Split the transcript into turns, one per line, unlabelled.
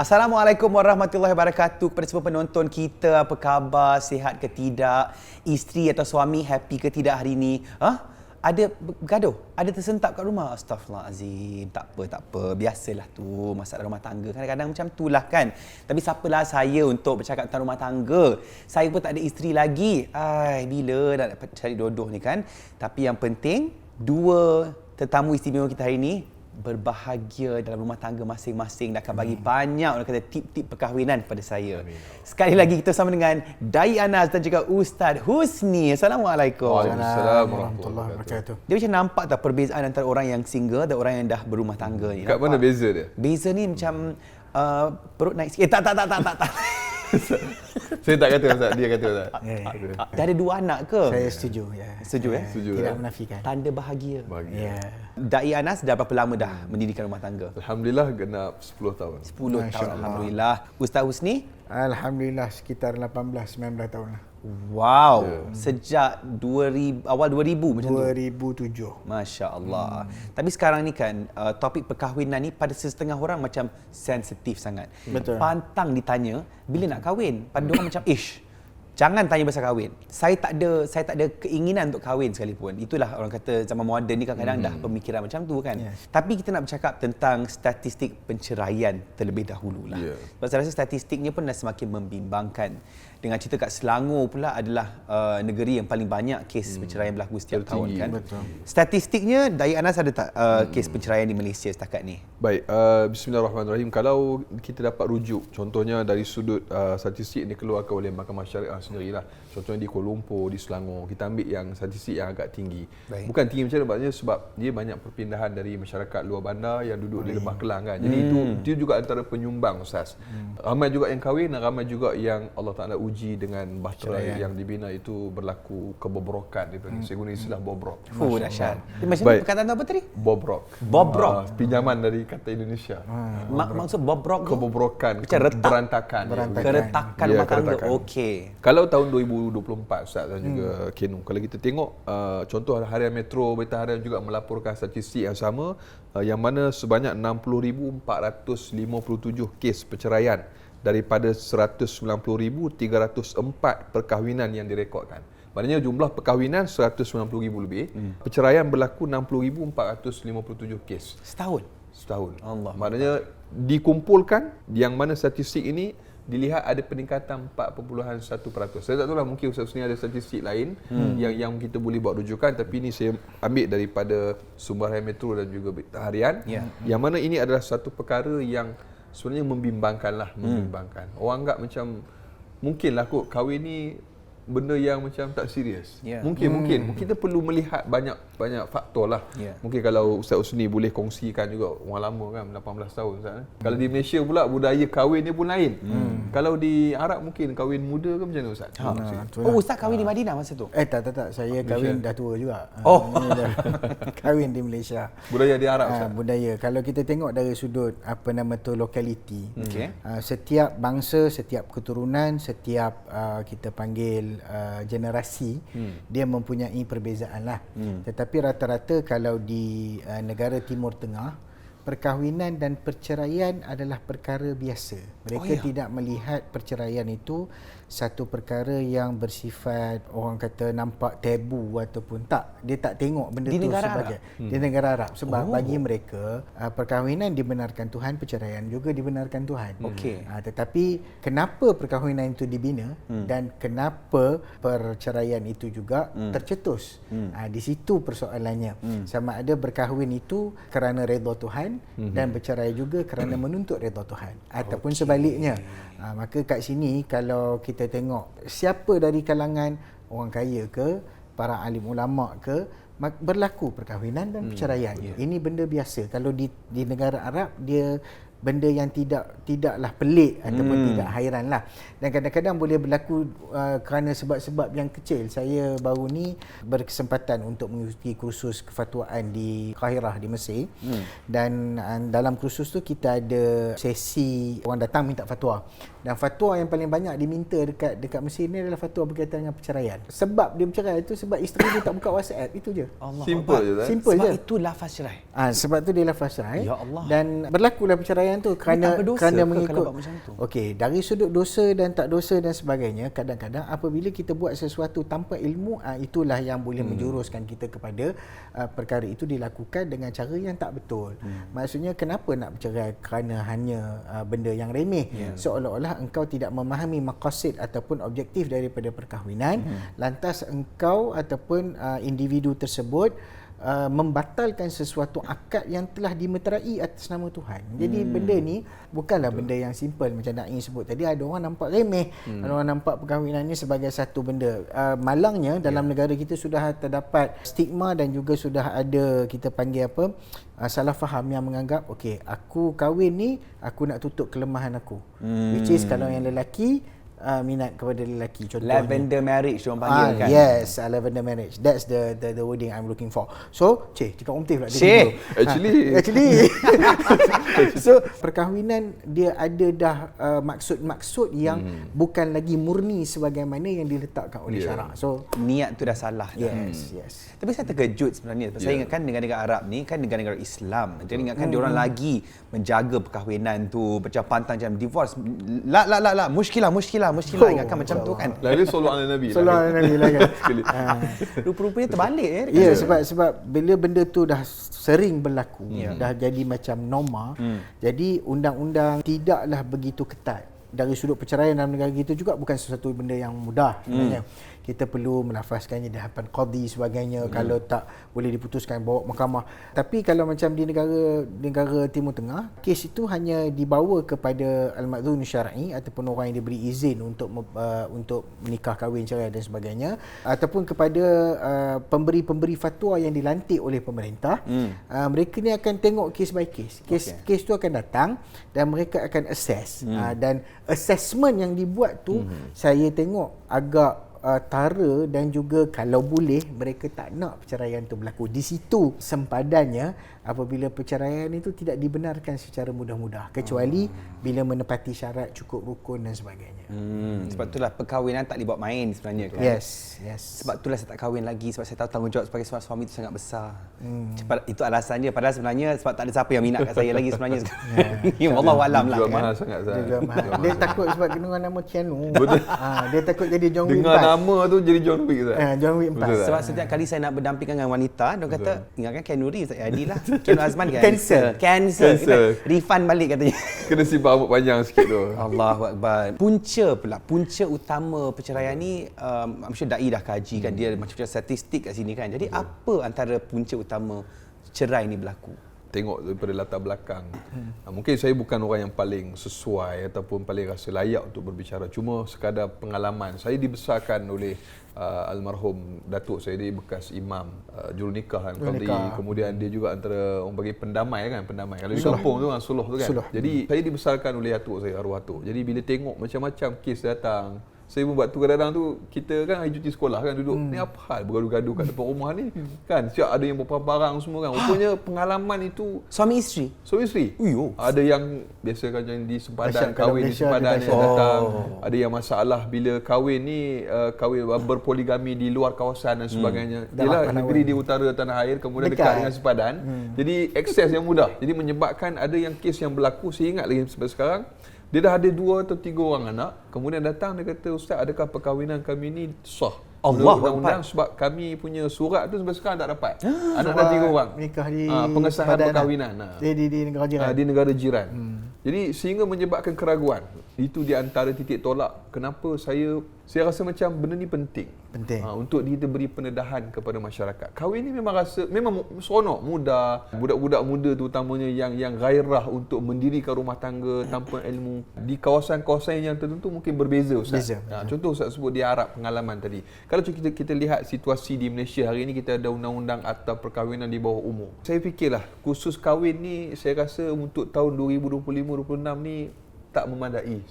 Assalamualaikum warahmatullahi wabarakatuh. Kepada semua penonton kita, apa khabar? Sihat ke tidak? Isteri atau suami happy ke tidak hari ini? Ada bergaduh? Ada tersentak kat rumah? Astaghfirullahalazim. Tak apa. Biasalah tu masalah rumah tangga. Kadang-kadang macam tu lah kan. Tapi siapalah saya untuk bercakap tentang rumah tangga. Saya pun tak ada isteri lagi. Bila nak dapat cari jodoh ni kan. Tapi yang penting, dua tetamu istimewa kita hari ini berbahagia dalam rumah tangga masing-masing dan akan bagi banyak orang kata tip-tip perkahwinan kepada saya. Amin. Sekali lagi kita sama dengan Dayi Anas dan juga Ustaz Husni. Assalamualaikum.
Waalaikumsalam warahmatullahi wabarakatuh.
Dia macam nampak tak perbezaan antara orang yang single dan orang yang dah berumah tangga ni?
Kat mana beza dia?
Beza ni macam perut naik sikit. Tak.
Saya tak kata Ustaz, dia kata Ustaz.
Dah ada dua anak ke?
Saya setuju.
Setuju ya?
Setuju.
Tidak menafikan.
Tanda bahagia.
Ya.
Dayi Anas dah berapa lama dah mendirikan rumah tangga?
Alhamdulillah genap 10 tahun.
10 tahun alhamdulillah. Ustaz Husni?
Alhamdulillah sekitar 18-19 tahun lah.
Wow, sejak 2000, awal 2000 macam tu?
2007.
Masya Allah. Tapi sekarang ni kan, topik perkahwinan ni pada setengah orang macam sensitif sangat.
Betul.
Pantang ditanya, bila nak kahwin? Pada orang macam, jangan tanya pasal kahwin. Saya tak ada keinginan untuk kahwin sekalipun. Itulah orang kata zaman moden ni kadang-kadang dah pemikiran macam tu kan. Yes. Tapi kita nak bercakap tentang statistik penceraian terlebih dahululah. Yeah. Sebab saya rasa statistiknya pun dah semakin membimbangkan. Dengan cerita kat Selangor pula adalah negeri yang paling banyak kes perceraian berlaku setiap tahun kan. Betul. Statistiknya Dayi Anas ada tak kes perceraian di Malaysia setakat ni?
Baik, bismillahirrahmanirrahim. Kalau kita dapat rujuk, contohnya dari sudut statistik ini keluarkan oleh Mahkamah Syariah sendirilah. Contohnya di Kuala Lumpur, di Selangor, kita ambil yang statistik yang agak tinggi. Baik. Bukan tinggi macam mana, sebab dia banyak perpindahan dari masyarakat luar bandar yang duduk di Lembah Kelang kan. Jadi itu juga antara penyumbang Ustaz. Ramai juga yang kahwin dan ramai juga yang Allah Ta'ala uji dengan bahtera yang dibina itu berlaku kebobrokan. Saya guna istilah bobrok.
Dahsyat. Macam perkataan apa tadi?
Bobrok. Pinjaman dari kata Indonesia.
Maksud bobrok tu?
Kebobrokan,
berantakan rumah tangga. Okey.
Kalau tahun 2024 Ustaz dan juga Kenu, kalau kita tengok contoh Harian Metro, Berita Harian juga melaporkan statistik yang sama, yang mana sebanyak 60,457 kes perceraian daripada 190,304 perkahwinan yang direkodkan. Maknanya jumlah perkahwinan 190,000 lebih, perceraian berlaku 60,457 kes.
Setahun?
Allah. Maknanya dikumpulkan, yang mana statistik ini dilihat ada peningkatan 4.1%. Saya tak tahu lah, mungkin Ustaz Husni ada statistik lain yang kita boleh buat rujukan, tapi ini saya ambil daripada sumber Harian Metro dan juga Berita Harian. Yang mana ini adalah satu perkara yang sebenarnya membimbangkan. Orang anggap macam mungkinlah kot kahwin ni benda yang macam tak serius. Mungkin kita perlu melihat banyak faktor lah. Mungkin kalau Ustaz Husni boleh kongsikan juga, orang lama kan 18 tahun Ustaz. Kalau di Malaysia pula budaya kahwin dia pun lain. Kalau di Arab mungkin kahwin muda ke macam mana Ustaz?
Ustaz kahwin di Madinah masa tu?
Tak. Saya kahwin dah tua juga. Kahwin di Malaysia.
Budaya di Arab Ustaz?
Budaya. Kalau kita tengok dari sudut lokaliti. Setiap bangsa, setiap keturunan, setiap kita panggil generasi, dia mempunyai perbezaan lah. Tetapi rata-rata kalau di negara Timur Tengah, perkahwinan dan perceraian adalah perkara biasa. Mereka tidak melihat perceraian itu satu perkara yang bersifat orang kata nampak tabu ataupun tak. Dia tak tengok benda itu sebagai di negara Arab. Sebab bagi mereka perkahwinan dibenarkan Tuhan, perceraian juga dibenarkan Tuhan. Tetapi kenapa perkahwinan itu dibina dan kenapa perceraian itu juga tercetus? Di situ persoalannya. Sama ada berkahwin itu kerana redha Tuhan dan bercerai juga kerana menuntut redha Tuhan, ataupun sebaliknya. Maka kat sini kalau kita tengok siapa dari kalangan orang kaya ke, para alim ulama ke, berlaku perkahwinan dan perceraian. Ini benda biasa. Kalau di negara Arab, dia benda yang tidaklah pelik ataupun tidak hairan lah. Dan kadang-kadang boleh berlaku kerana sebab-sebab yang kecil. Saya baru ni berkesempatan untuk mengikuti kursus kefatwaan di Kahirah di Mesir. Dan dalam kursus tu kita ada sesi orang datang minta fatwa. Dan fatwa yang paling banyak diminta dekat Mesir ni adalah fatwa berkaitan dengan perceraian. Sebab dia bercerai itu sebab isteri dia tak buka WhatsApp, itu je.
Simple je.
Sebab itu lafaz cerai.
Sebab tu dia lafaz cerai.
Ya Allah.
Dan berlakulah perceraian perceraian tu kerana
apa dosa
kerana
ke
mengikut
kalau buat macam tu?
okey, dari sudut dosa dan tak dosa dan sebagainya, kadang-kadang apabila kita buat sesuatu tanpa ilmu, itulah yang boleh menjuruskan kita kepada perkara itu dilakukan dengan cara yang tak betul. Maksudnya kenapa nak bercerai kerana hanya benda yang remeh, seolah-olah engkau tidak memahami maqasid ataupun objektif daripada perkahwinan, lantas engkau ataupun individu tersebut membatalkan sesuatu akad yang telah dimeterai atas nama Tuhan. Jadi benda ni bukanlah benda yang simple macam Naim sebut tadi. Ada orang nampak remeh, ada orang nampak perkahwinan ni sebagai satu benda. Malangnya dalam negara kita sudah terdapat stigma dan juga sudah ada kita panggil apa, salah faham yang menganggap okey, aku kahwin ni aku nak tutup kelemahan aku. Which is kalau yang lelaki minat kepada lelaki, contohnya
Lavender marriage diorang panggil kan.
Yes, lavender marriage. That's the wording I'm looking for. So, cakap umtih pula.
Actually
So, perkahwinan dia ada dah maksud-maksud yang bukan lagi murni sebagaimana yang diletakkan oleh syarak. So,
niat tu dah salah.
yes.
Tapi saya terkejut sebenarnya. Saya ingatkan negara-negara Arab ni kan negara-negara Islam. Jadi ingatkan diorang lagi menjaga perkahwinan tu, macam pantang macam divorce. La, muskilah. Ingatkan macam tu kan.
Lalu sallallahu alaihi Nabi.
Sallallahu alaihi Nabi lah kan.
Rupa-rupanya terbalik ya.
Ya, sebab bila benda tu dah sering berlaku, dah jadi macam norma, jadi undang-undang tidaklah begitu ketat. Dari sudut perceraian dalam negara kita juga bukan sesuatu benda yang mudah sebenarnya. Kita perlu melafazkannya di hadapan qadi sebagainya, kalau tak boleh diputuskan bawa mahkamah. Tapi kalau macam di negara Timur Tengah, kes itu hanya dibawa kepada al-ma'dzun syar'i ataupun orang yang diberi izin untuk menikah kahwin cerai dan sebagainya, ataupun kepada pemberi-pemberi fatwa yang dilantik oleh pemerintah. Mereka ni akan tengok case by case. Kes tu akan datang dan mereka akan assess. Dan assessment yang dibuat tu saya tengok agak tara dan juga kalau boleh mereka tak nak perceraian itu berlaku. Di situ sempadannya apabila perceraian itu tidak dibenarkan secara mudah-mudah kecuali bila menepati syarat cukup rukun dan sebagainya.
Sebab itulah perkahwinan tak dibuat main sebenarnya kan.
Yes.
Sebab itulah saya tak kahwin lagi, sebab saya tahu tanggungjawab sebagai seorang suami itu sangat besar. Itu alasannya, padahal sebenarnya sebab tak ada siapa yang minat kat saya lagi sebenarnya. Wallahu alam lah
Jual
kan.
mahal sangat Zah.
Dia takut sebab kena nama Keanu.
Betul.
Dia takut jadi John Wick 4.
Dengar nama tu jadi John Wick Zah.
John Wick 4.
Sebab setiap kali saya nak berdampingan dengan wanita, dia kata ingatkan Keanu Reeves tak jadilah. Keanu Azman kan. Cancel. Refund balik katanya.
Kena simpan rambut panjang sikit tu.
Allahu Akbar. Punca utama perceraian ni I'm sure Dai dah kaji kan, dia macam-macam statistik kat sini kan. Jadi apa antara punca utama cerai ni berlaku?
Tengok daripada latar belakang. Mungkin saya bukan orang yang paling sesuai ataupun paling rasa layak untuk berbicara. Cuma sekadar pengalaman. Saya dibesarkan oleh almarhum datuk saya, dia bekas imam jurunikah kan, qadi. Kemudian dia juga antara orang bagi pendamai. Kalau di kampung tu kan suluh tu kan. Jadi saya dibesarkan oleh datuk saya, arwah datuk. Jadi bila tengok macam-macam kes datang, saya pun buat tu kadang-kadang tu kita kan hari cuti sekolah kan duduk ni apa hal bergaduh-gaduh kat depan rumah ni kan, siap ada yang bawa barang semua kan. Rupanya pengalaman itu
Suami isteri.
Ada yang biasa kan yang di sempadan kahwin di sempadan yang datang. Ada yang masalah bila kahwin ni kahwin berpoligami di luar kawasan dan sebagainya. Yalah negeri di utara tanah air kemudian dekat dengan sempadan. Jadi akses yang mudah. Jadi menyebabkan ada yang kes yang berlaku, saya ingat lagi sampai sekarang. Dia dah ada 2 atau 3 orang anak. Kemudian datang dia kata, "Ustaz, adakah perkahwinan kami ni sah?" Undang-undang sebab kami punya surat tu sampai sekarang tak dapat. Anak dah 3 orang.
Nikah di
pengesahan perkahwinan.
Di negara jiran.
Di negara jiran. Jadi sehingga menyebabkan keraguan. Itu di antara titik tolak kenapa saya rasa macam benda ni penting. Untuk kita beri pendedahan kepada masyarakat. Kahwin ni memang seronok, mudah. Budak-budak muda tu utamanya yang gairah untuk mendirikan rumah tangga tanpa ilmu. Di kawasan-kawasan yang tertentu mungkin berbeza Ustaz. Contoh Ustaz sebut di Arab pengalaman tadi. Kalau kita lihat situasi di Malaysia hari ini, kita ada undang-undang Akta Perkahwinan di bawah umur. Saya fikirlah khusus kahwin ni saya rasa untuk tahun 2025-26 ni tak memadai.